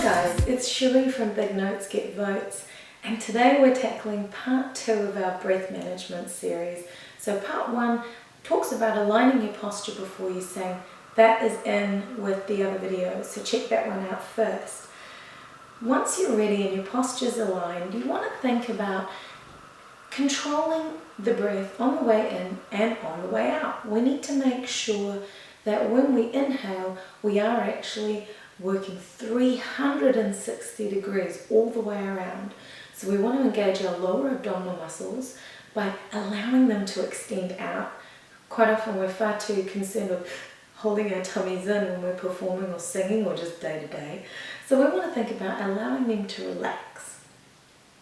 Hi guys, it's Cherie from Big Notes Get Votes, and today we're tackling part 2 of our breath management series. So part 1 talks about aligning your posture before you sing. That is in with the other videos, so check that one out first. Once you're ready and your posture's aligned, you want to think about controlling the breath on the way in and on the way out. We need to make sure that when we inhale, we are actually working 360 degrees all the way around. So we want to engage our lower abdominal muscles by allowing them to extend out. Quite often we're far too concerned with holding our tummies in when we're performing or singing or just day to day. So we want to think about allowing them to relax.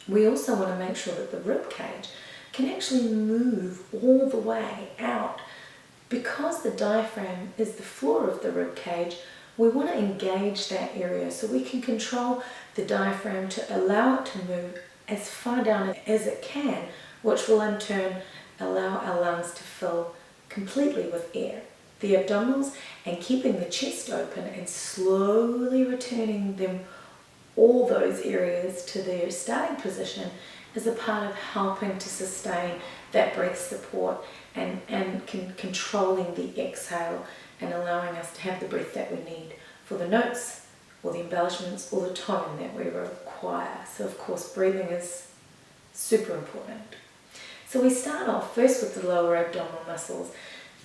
We also want to make sure that the rib cage can actually move all the way out. Because the diaphragm is the floor of the rib cage, we want to engage that area so we can control the diaphragm to allow it to move as far down as it can, which will in turn allow our lungs to fill completely with air. The abdominals and keeping the chest open and slowly returning them, all those areas, to their starting position is a part of helping to sustain that breath support and controlling the exhale and allowing us to have the breath that we need for the notes or the embellishments or the tone that we require. So of course breathing is super important. So we start off first with the lower abdominal muscles.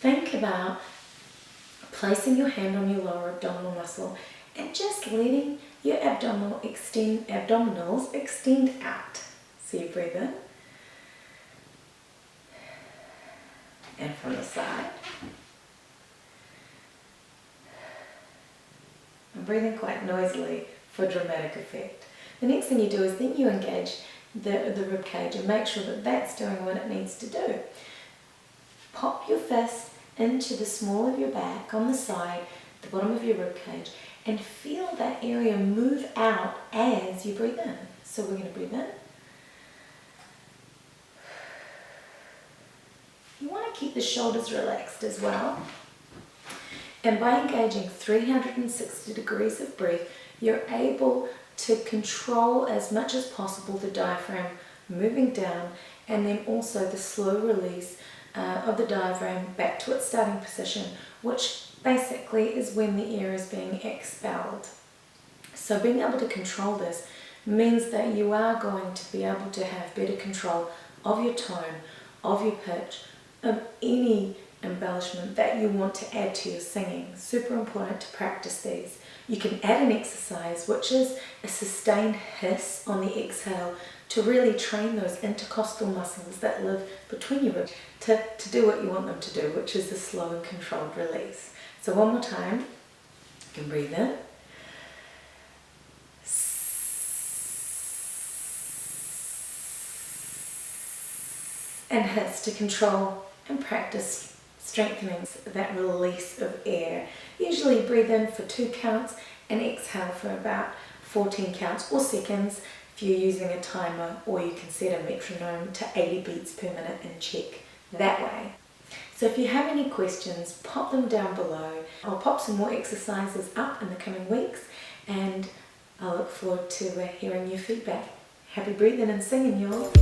Think about placing your hand on your lower abdominal muscle and just letting your abdominals extend out. So you breathe in and from the side. I'm breathing quite noisily for dramatic effect. The next thing you do is then you engage the rib cage and make sure that that's doing what it needs to do. Pop your fist into the small of your back on the side, the bottom of your rib cage, and feel that area move out as you breathe in. So we're going to breathe in. You want to keep the shoulders relaxed as well. And by engaging 360 degrees of breath, you're able to control as much as possible the diaphragm moving down, and then also the slow release of the diaphragm back to its starting position, which basically is when the air is being expelled. So being able to control this means that you are going to be able to have better control of your tone, of your pitch, of any embellishment that you want to add to your singing. Super important to practice these. You can add an exercise which is a sustained hiss on the exhale to really train those intercostal muscles that live between your ribs to do what you want them to do, which is the slow and controlled release. So one more time, you can breathe in. And hiss to control and practice strengthening that release of air. Usually breathe in for 2 counts and exhale for about 14 counts or seconds if you're using a timer, or you can set a metronome to 80 beats per minute and check that way. So if you have any questions, pop them down below. I'll pop some more exercises up in the coming weeks, and I look forward to hearing your feedback. Happy breathing and singing, y'all.